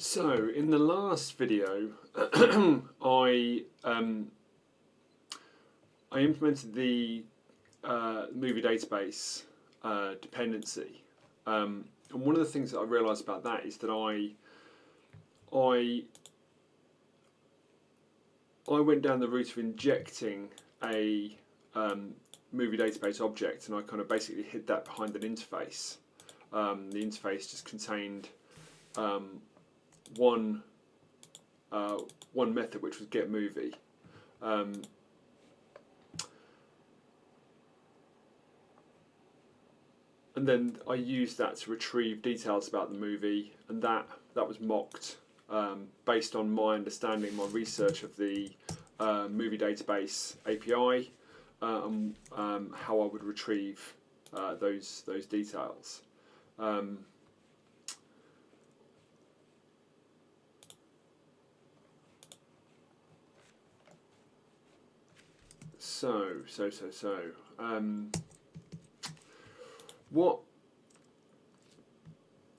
So in the last video, I implemented the movie database dependency, and one of the things that I realised about that is that I went down the route of injecting a movie database object, and I kind of basically hid that behind an interface. The interface just contained one method, which was get movie. And then I used that to retrieve details about the movie, and that was mocked based on my understanding, my research of the movie database API, and how I would retrieve those details.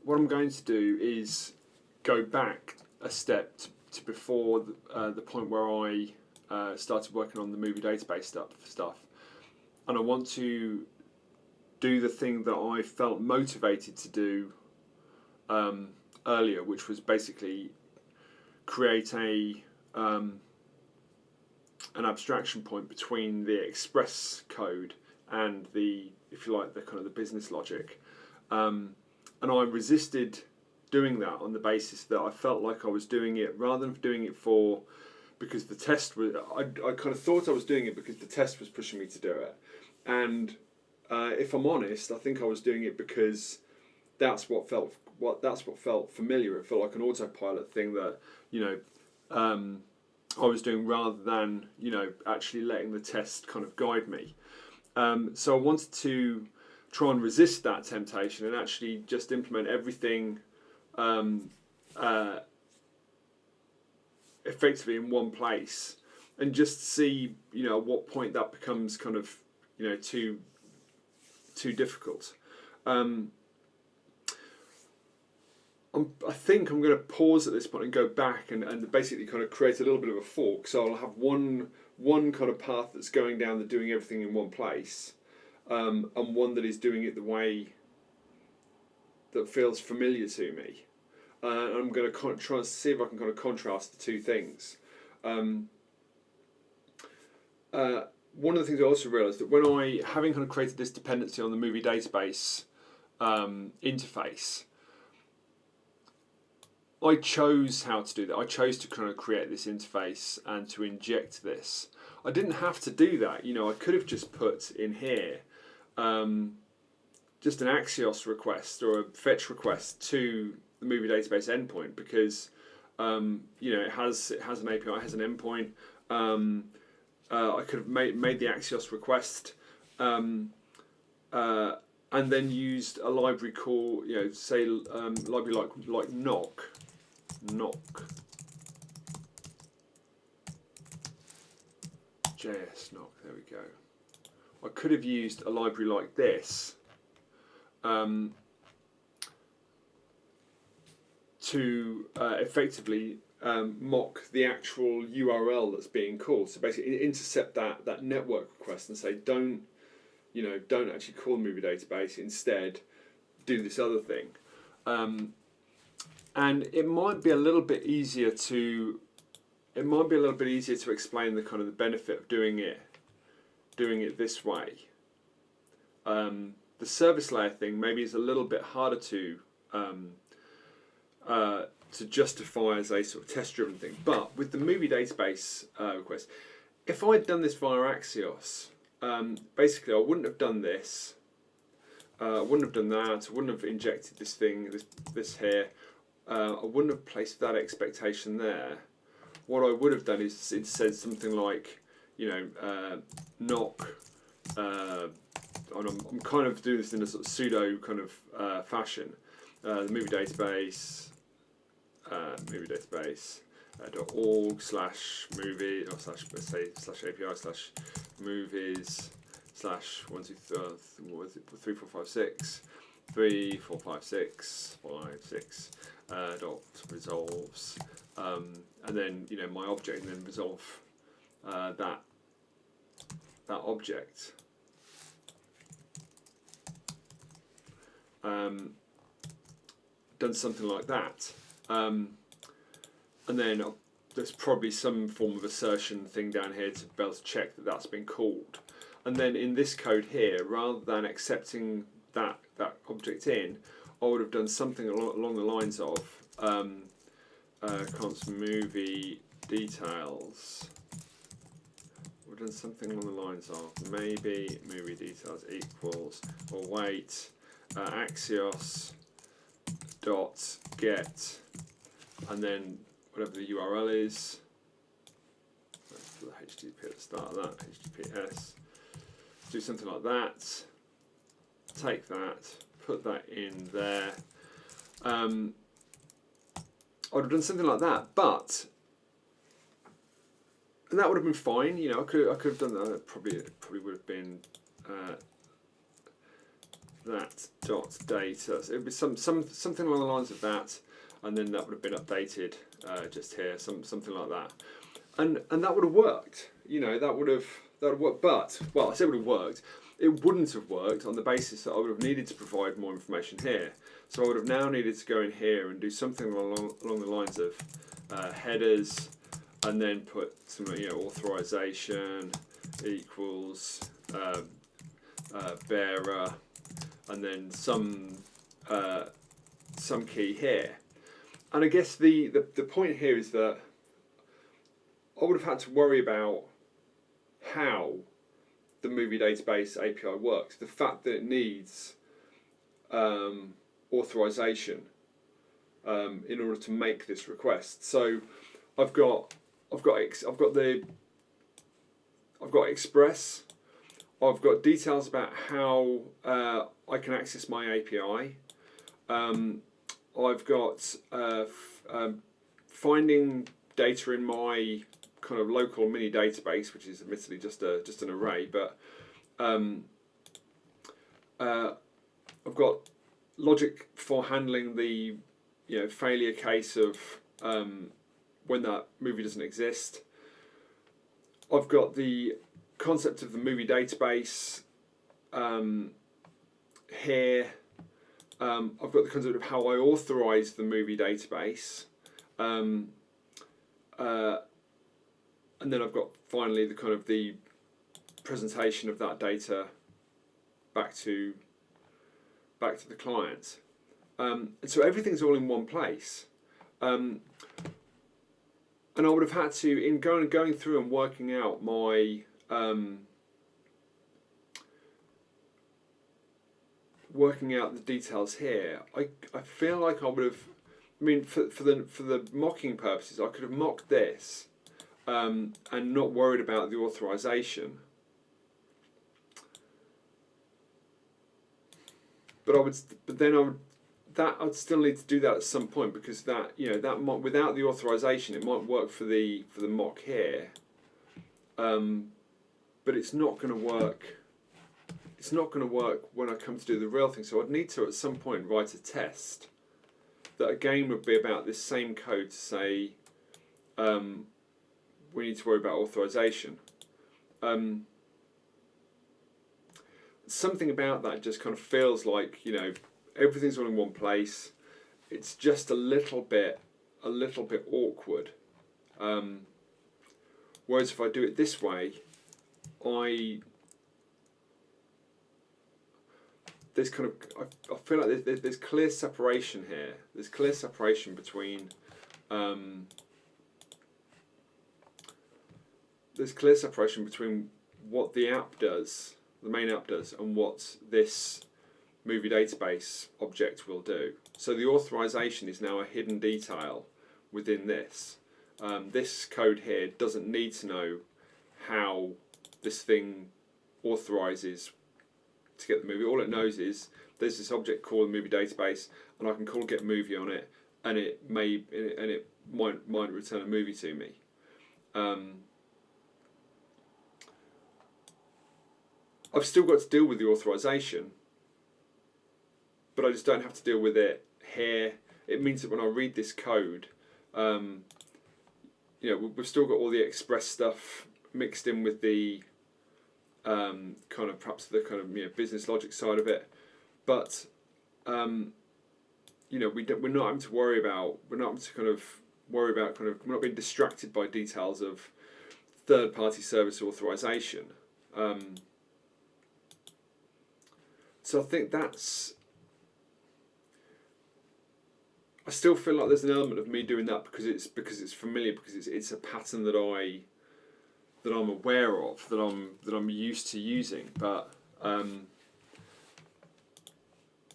What I'm going to do is go back a step to before the point where I started working on the movie database stuff, and I want to do the thing that I felt motivated to do earlier, which was basically create an abstraction point between the express code and the, if you like, the kind of the business logic, and I resisted doing that on the basis that I felt like I was doing it rather than doing it because the test was. I kind of thought I was doing it because the test was pushing me to do it, and if I'm honest, I think I was doing it because that's what felt familiar. It felt like an autopilot thing that I was doing rather than actually letting the test kind of guide me. So I wanted to try and resist that temptation and actually just implement everything effectively in one place, and just see at what point that becomes kind of too difficult. I think I'm going to pause at this point and go back and basically kind of create a little bit of a fork. So I'll have one kind of path that's going down, the doing everything in one place, and one that is doing it the way that feels familiar to me. And I'm going to try and see if I can kind of contrast the two things. One of the things I also realised that when having kind of created this dependency on the movie database interface, I chose how to do that. I chose to kind of create this interface and to inject this. I didn't have to do that. I could have just put in here just an Axios request or a fetch request to the movie database endpoint, because it has an API, it has an endpoint. I could have made the Axios request and then used a library called, say, library like knock. JS knock, there we go. I could have used a library like this to effectively mock the actual URL that's being called. So basically intercept that network request and say, don't actually call the movie database, instead do this other thing. And it might be a little bit easier to explain the kind of the benefit of doing it this way. The service layer thing maybe is a little bit harder to justify as a sort of test-driven thing. But with the movie database request, if I'd done this via Axios, basically I wouldn't have done this. I wouldn't have done that. I wouldn't have injected this thing, this here. I wouldn't have placed that expectation there. What I would have done is it said something like, knock. I'm kind of doing this in a sort of pseudo kind of fashion. The movie database, .org/movie or /API/movies /1 2 3 4 5 6 3, 4, 5, 6, 5, 6 dot resolves, and then my object, and then resolve that object. Done something like that, and then there's probably some form of assertion thing down here to be able to check that that's been called. And then in this code here, rather than accepting that object in, I would have done something along the lines of const movie details. We've done something along the lines of maybe movie details equals, or wait, axios dot get, and then whatever the URL is. Let's put the HTTP at the start of that, HTTPS. Do something like that. Take that, put that in there. I would have done something like that, but and that would have been fine. I could have done that. It probably would have been that dot data. So it would be something along the lines of that, and then that would have been updated just here, something like that, and that would have worked. That would have worked. But I say it would have worked. It wouldn't have worked on the basis that I would have needed to provide more information here. So I would have now needed to go in here and do something along the lines of headers, and then put some authorization equals bearer, and then some key here. And I guess the point here is that I would have had to worry about how the movie database API works. The fact that it needs authorization in order to make this request. So I've got Express. I've got details about how I can access my API. I've got finding data in my kind of local mini database, which is admittedly just an array, but I've got logic for handling the failure case of when that movie doesn't exist. I've got the concept of the movie database here. I've got the concept of how I authorize the movie database, and then I've got finally the kind of the presentation of that data back to the client. And so everything's all in one place. And I would have had to, in going through and working out my working out the details here, I feel like I would have, for the mocking purposes, I could have mocked this and not worried about the authorization. But I'd still need to do that at some point, because that without the authorization, it might work for the mock here, but it's not going to work. It's not going to work when I come to do the real thing. So I'd need to at some point write a test that again would be about this same code to say we need to worry about authorization. Something about that just kind of feels like everything's all in one place. It's just a little bit awkward. Whereas if I do it this way, I feel like there's clear separation here. There's clear separation between what the app does, the main app does, and what this movie database object will do. So the authorization is now a hidden detail within this. This code here doesn't need to know how this thing authorizes to get the movie. All it knows is there's this object called the movie database, and I can call get movie on it, and it might return a movie to me. I've still got to deal with the authorization, but I just don't have to deal with it here. It means that when I read this code, we've still got all the Express stuff mixed in with the kind of perhaps the kind of business logic side of it, but we're not having to worry about we're not being distracted by details of third-party service authorization. So I think I still feel like there's an element of me doing that because it's familiar, because it's a pattern that I'm aware of, that I'm used to using. But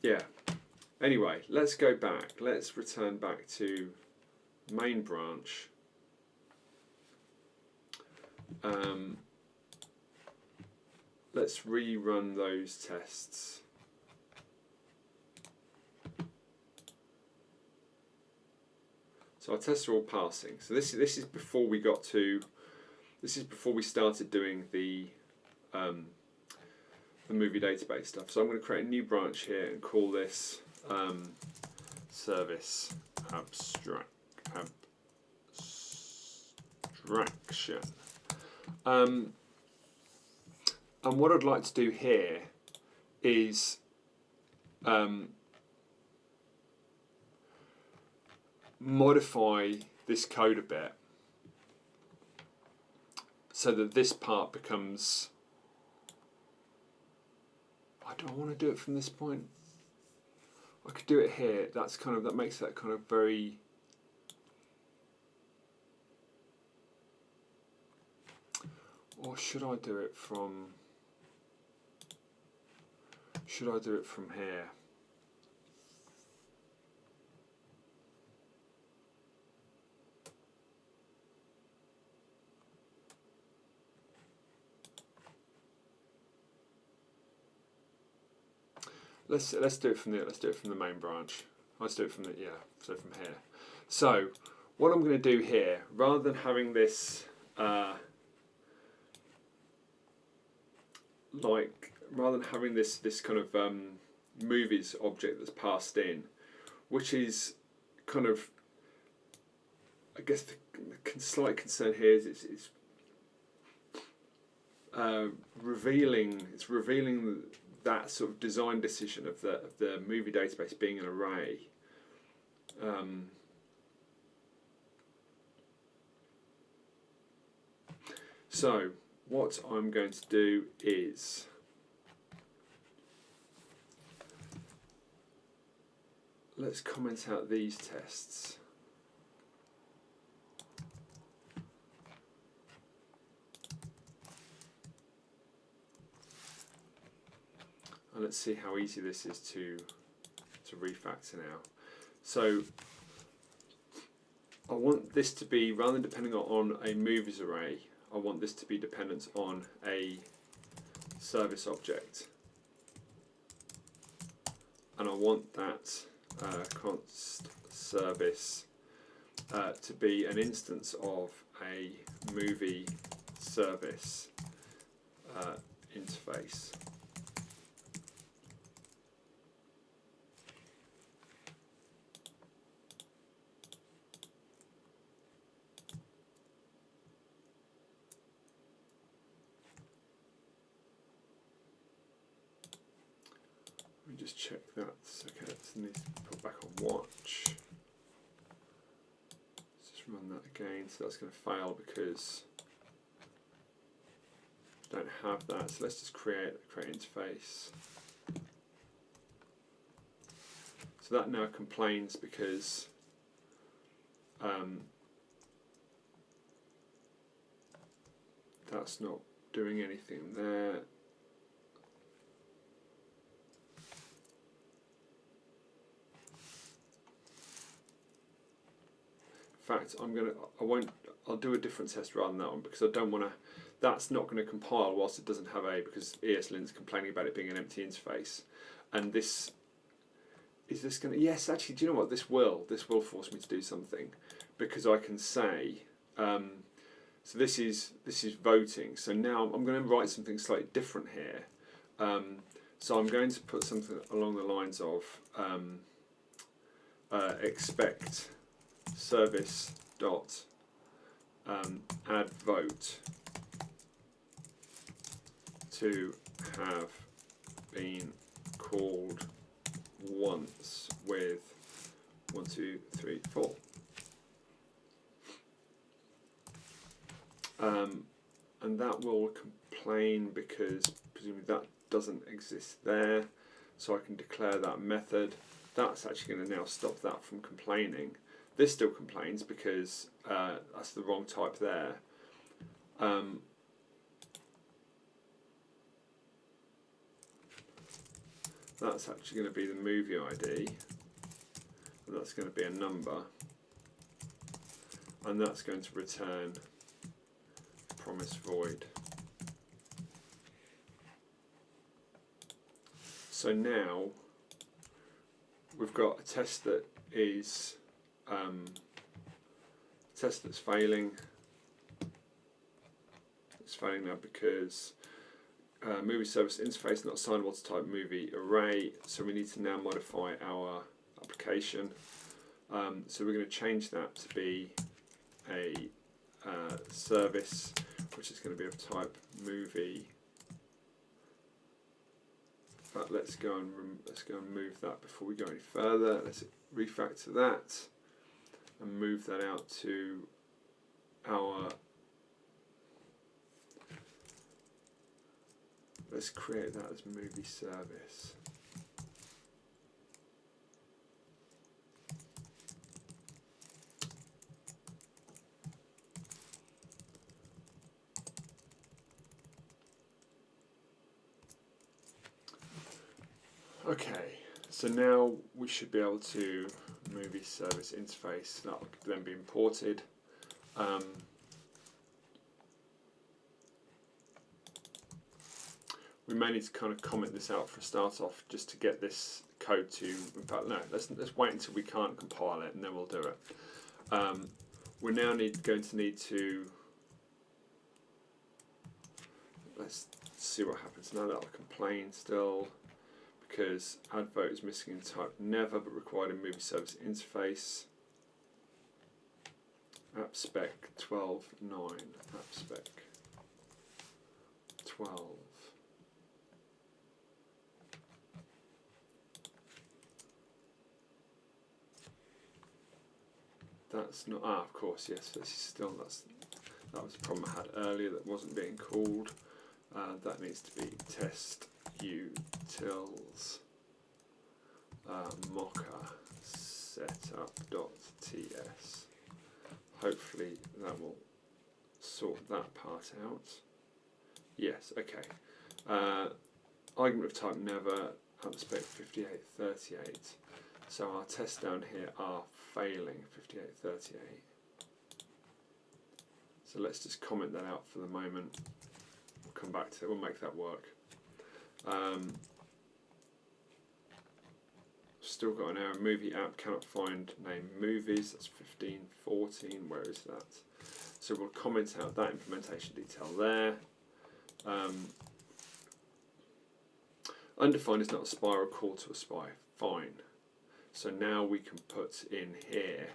yeah. Anyway, let's go back. Let's return back to main branch. Let's rerun those tests. So our tests are all passing. So this is before we started doing the movie database stuff. So I'm going to create a new branch here and call this service abstraction. And what I'd like to do here is modify this code a bit so that this part becomes... Do I want to do it from this point? I could do it here. That makes that kind of very... Or should I do it from... here? Let's do it from the main branch. Let's do it from from here. So what I'm going to do here, rather than having this this kind of movies object that's passed in, which is kind of, I guess the slight concern here is it's revealing that sort of design decision of the movie database being an array. So what I'm going to do is let's comment out these tests. And let's see how easy this is to refactor now. So I want this to be, rather than depending on a movies array, I want this to be dependent on a service object. And I want that const service to be an instance of a movie service interface. Just check that's okay. It needs to be put back on watch. Let's just run that again. So that's going to fail because we don't have that. So let's just create interface. So that now complains because that's not doing anything there. In fact, I'll do a different test rather than that one, because I don't want to, that's not going to compile whilst it doesn't have because ESLint's complaining about it being an empty interface. And is this going to, yes, actually, do you know what, this will force me to do something, because I can say, so this is voting, so now I'm going to write something slightly different here. So I'm going to put something along the lines of expect service dot add vote to have been called once with 1, 2, 3, 4. And that will complain because presumably that doesn't exist there, so I can declare that method. That's actually going to now stop that from complaining. This still complains because that's the wrong type there. That's actually going to be the movie ID, and that's going to be a number, and that's going to return promise void. So now we've got a test that is test that's failing. It's failing now because movie service interface not assignable to type movie array. So we need to now modify our application. So we're going to change that to be a service which is going to be of type movie. But let's go and move that before we go any further. Let's refactor that and move that out to our. Let's create that as movie service. Okay, so now we should be able to movie service interface, that will then be imported. We may need to kind of comment this out for a start off just to get this code to, in fact no, let's wait until we can't compile it and then we'll do it. We're now going to need to, let's see what happens now. That'll complain still, because add vote is missing in type never but required in movie service interface. App spec 12.9, app spec 12. That's not, of course, yes, this is still, that was a problem I had earlier that wasn't being called. That needs to be test utils mocha setup.ts. Hopefully that will sort that part out. Yes, okay. Argument of type never, app spec 5838. So our tests down here are failing 5838. So let's just comment that out for the moment. We'll come back to it, we'll make that work. Still got an error, movie app cannot find name movies, that's 1514, where is that? So we'll comment out that implementation detail there. Undefined is not a spy or a call to a spy, fine. So now we can put in here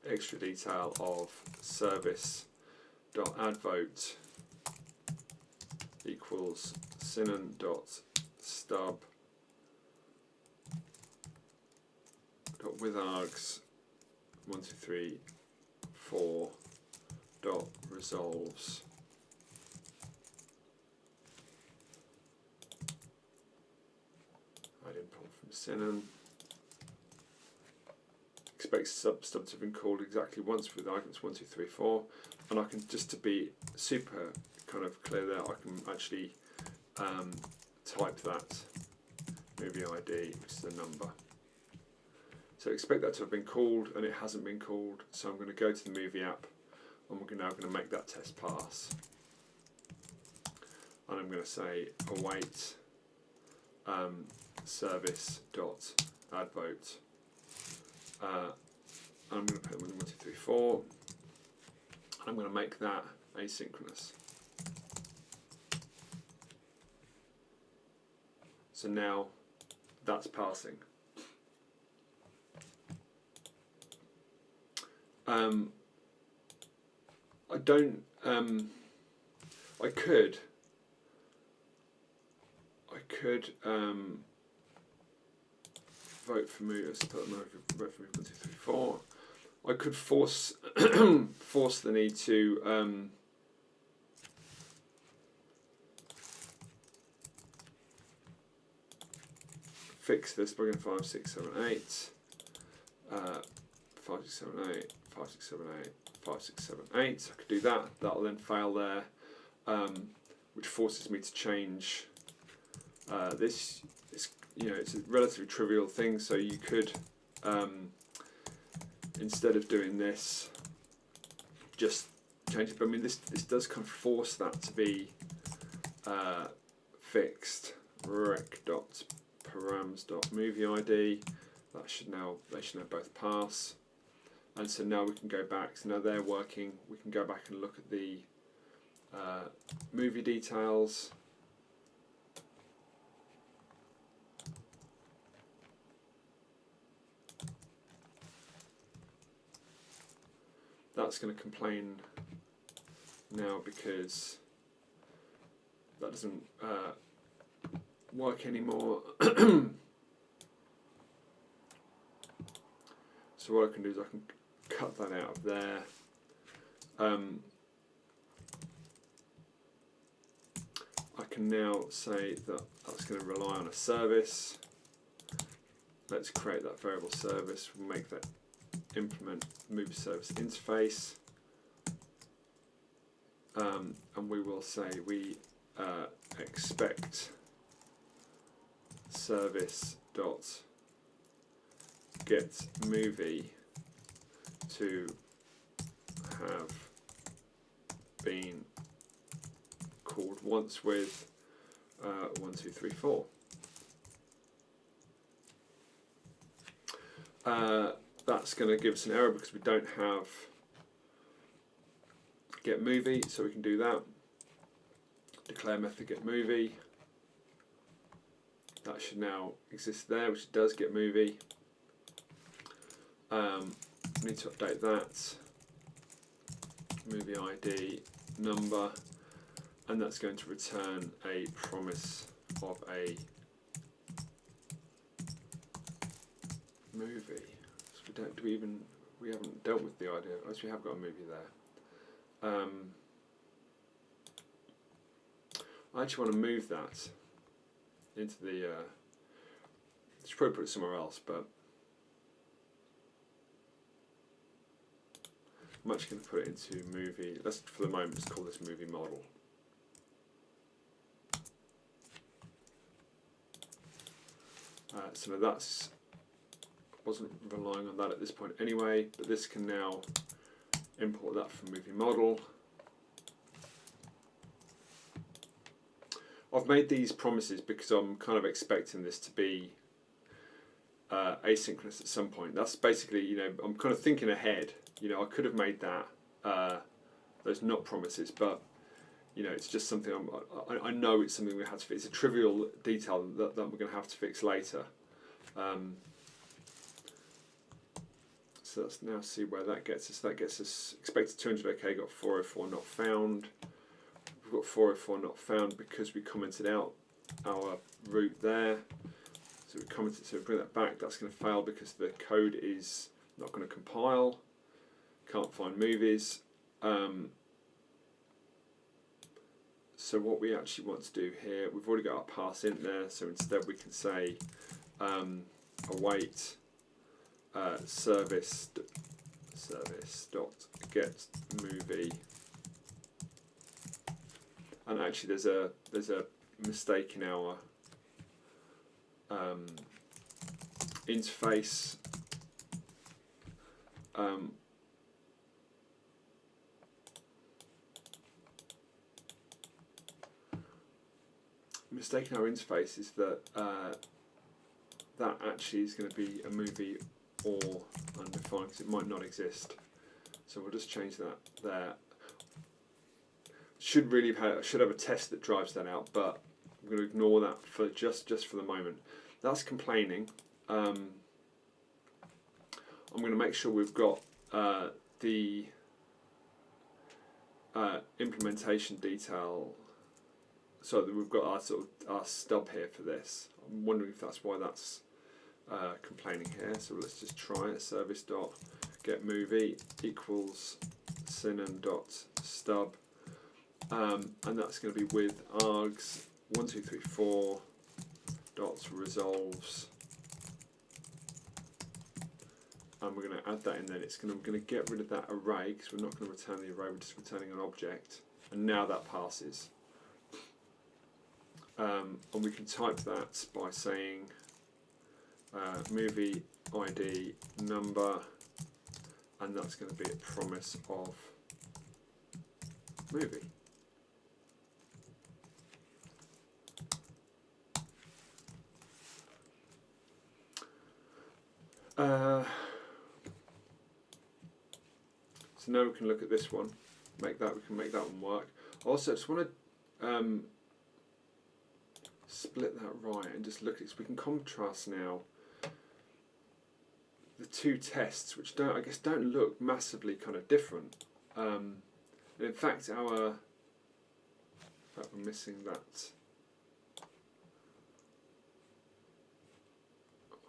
extra detail of service.addVote equals synon.stub.withargs 1, 2, 3, 4 dot resolves I'd import from synon. Expect stub to have been called exactly once with arguments 1, 2, 3, 4, and I can, just to be super kind of clear there, I can actually type that movie ID, which is a number. So expect that to have been called, and it hasn't been called, so I'm going to go to the movie app and we're now going to make that test pass. And I'm going to say await service.addVote. I'm going to put 1, 2, 3, 4, and I'm going to make that asynchronous. So now that's passing. I don't. I could vote for me. Let's put vote for me 1, 2, 3, 4. I could force force the need to fix this by going 5, 6, 7, 8. 5, 6, 7, 8. 5, 6, 7, 8. 5, 6, 7, 8. I could do that. That'll then fail there, which forces me to change this. It's a relatively trivial thing, so you could, instead of doing this, just change it. But I mean, this does kind of force that to be fixed. rec.params.movieid. They should now both pass. And so now we can go back. So now they're working. We can go back and look at the movie details. That's going to complain now because that doesn't work anymore. So what I can do is I can cut that out of there. I can now say that that's going to rely on a service. Let's create that variable service. We'll make that implement movie service interface. And we will say we expect service dot get movie to have been called once with 1, 2, 3, 4. That's going to give us an error because we don't have get movie, so we can do that. Declare method get movie. That should now exist there, which does get movie. We need to update that. Movie ID number, and that's going to return a promise of a movie. So we haven't dealt with the idea, unless we have got a movie there. I actually want to move that into the. Should probably put it somewhere else, but I'm actually going to put it into movie. Let's, for the moment, just call this movie model. So that's wasn't relying on that at this point anyway, but this can now import that from movie model. I've made these promises because I'm kind of expecting this to be asynchronous at some point. That's basically, I'm kind of thinking ahead. I could have made that those not promises, but it's just something I know it's something we have to fix. It's a trivial detail that we're going to have to fix later. So let's now see where that gets us. That gets us expected 200 OK, got 404 not found. We've got 404 not found because we commented out our route there. So we commented, so we bring that back. That's going to fail because the code is not going to compile. Can't find movies. So what we actually want to do here, we've already got our pass in there, so instead we can say await service dot get movie, and actually there's a mistake in our interface. Mistake in our interface is that that actually is going to be a movie or undefined because it might not exist. So we'll just change that there. Should have a test that drives that out, but I'm going to ignore that for just for the moment. That's complaining. I'm going to make sure we've got the implementation detail, so that we've got our our stub here for this. I'm wondering if that's why that's complaining here. So let's just try it. Service dot get movie equals synon.stub, and that's going to be with args 1234 dots resolves, and we're going to add that in. Then we're going to get rid of that array, because we're not going to return the array, we're just returning an object, and now that passes. And we can type that by saying movie ID number, and that's going to be a promise of movie. So now we can look at this one. We can make that one work. Also, I just want to split that right and just look at it, so we can contrast now the two tests, which don't look massively kind of different. And in fact, we're missing that.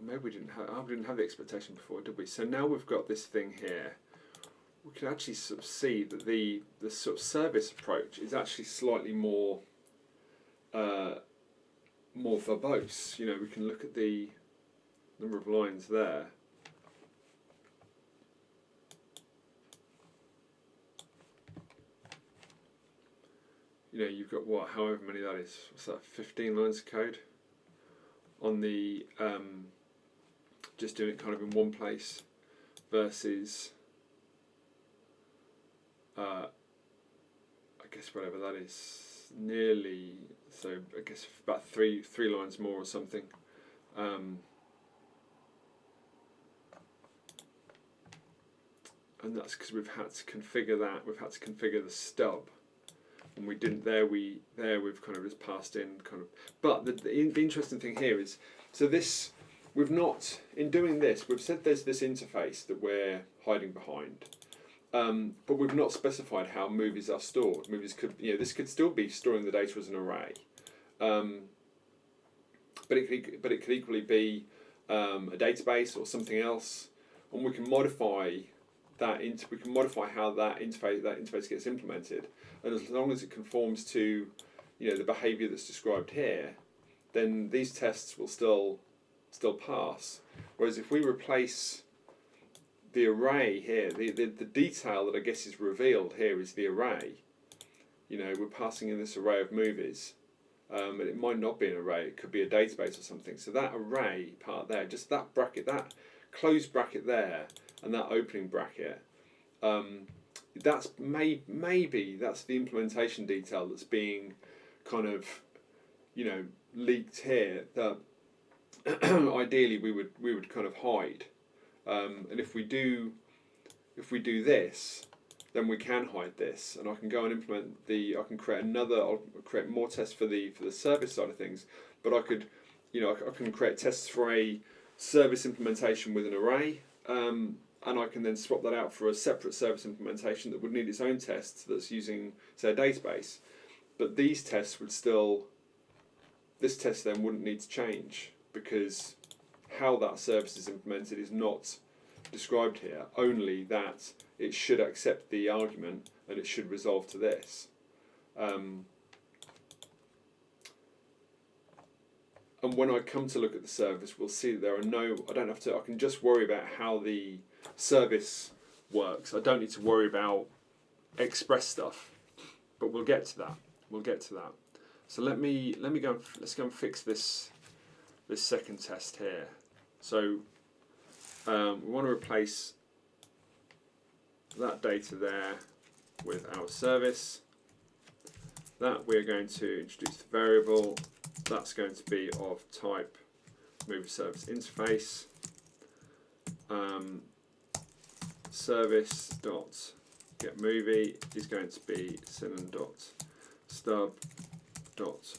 Maybe we didn't have the expectation before, did we? So now we've got this thing here. We can actually sort of see that the sort of service approach is actually slightly more verbose. You know, we can look at the number of lines there. You know, you've got however many that is. What's that? 15 lines of code on the just doing it kind of in one place versus I guess whatever that is, nearly, so I guess about three lines more or something. And that's because we've had to configure that. We've had to configure the stub, and we didn't there. We've kind of just passed in kind of. But the interesting thing here is, so this, we've not, in doing this, we've said there's this interface that we're hiding behind. But we've not specified how movies are stored. Movies could, this could still be storing the data as an array, but it could equally be a database or something else, and we can modify that. We can modify how that interface gets implemented, and as long as it conforms to, the behaviour that's described here, then these tests will still pass. Whereas if we replace the array here, the detail that I guess is revealed here is the array. We're passing in this array of movies, and it might not be an array, it could be a database or something. So that array part there, just that bracket, that closed bracket there, and that opening bracket, that's maybe that's the implementation detail that's being kind of, leaked here, that ideally we would kind of hide. And if we do this, then we can hide this, and I can go and implement I can create I'll create more tests for the service side of things, but I could, I can create tests for a service implementation with an array, and I can then swap that out for a separate service implementation that would need its own tests that's using, say, a database. But these tests this test then wouldn't need to change, because how that service is implemented is not described here, only that it should accept the argument and it should resolve to this. And when I come to look at the service, we'll see that there are I can just worry about how the service works. I don't need to worry about express stuff, but we'll get to that. So let's go and fix this second test here. So we want to replace that data there with our service. That we're going to introduce the variable. That's going to be of type movie service interface. Service dot get movie is going to be synon dot stub dot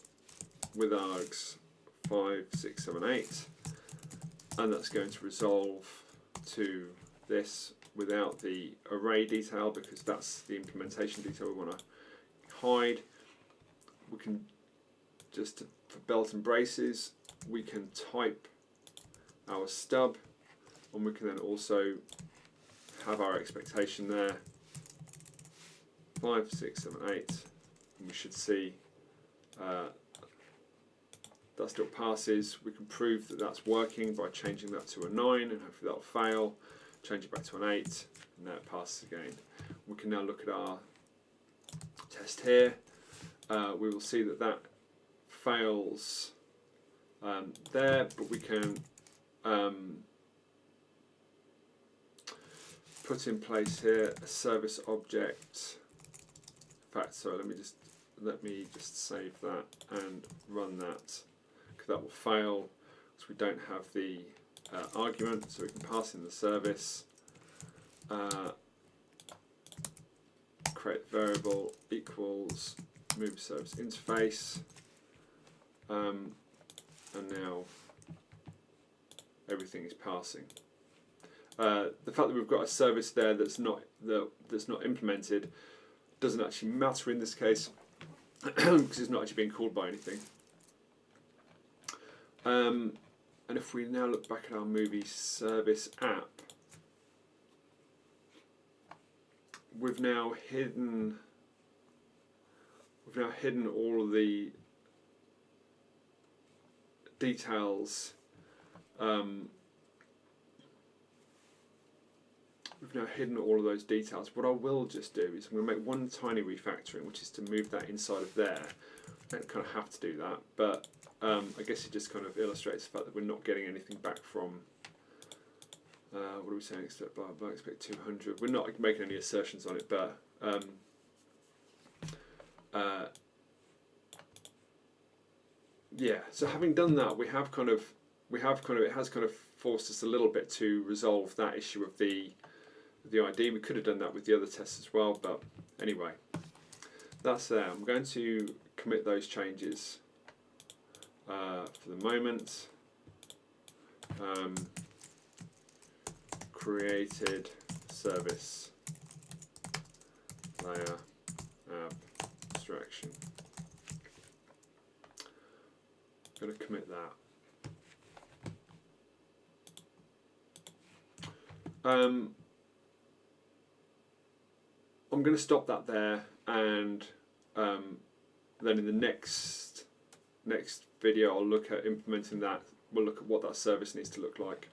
with args 5, 6, 7, 8, and that's going to resolve to this without the array detail, because that's the implementation detail we want to hide. We can just, for belt and braces, we can type our stub, and we can then also have our expectation there, 5, 6, 7, 8, and we should see that still passes. We can prove that that's working by changing that to a 9, and hopefully that'll fail. Change it back to an 8, and now it passes again. We can now look at our test here. We will see that that fails there, but we can put in place here a service object. In fact, sorry, let me just save that and run that, because that will fail because we don't have the argument. So we can pass in the service, create variable equals move service interface, and now everything is passing. The fact that we've got a service there that's not implemented doesn't actually matter in this case because it's not actually being called by anything. And if we now look back at our movie service app, we've now hidden all of the details. We've now hidden all of those details. What I will just do is I'm going to make one tiny refactoring, which is to move that inside of there. I don't kind of have to do that, but I guess it just kind of illustrates the fact that we're not getting anything back from. What are we saying? Expect blah blah. Expect 200. We're not making any assertions on it, but yeah. So having done that, it has kind of forced us a little bit to resolve that issue of the ID. We could have done that with the other tests as well, but anyway, that's there. I'm going to commit those changes for the moment. Created service layer abstraction. I'm going to commit that. I'm going to stop that there, and then in the next video I'll look at implementing that. We'll look at what that service needs to look like.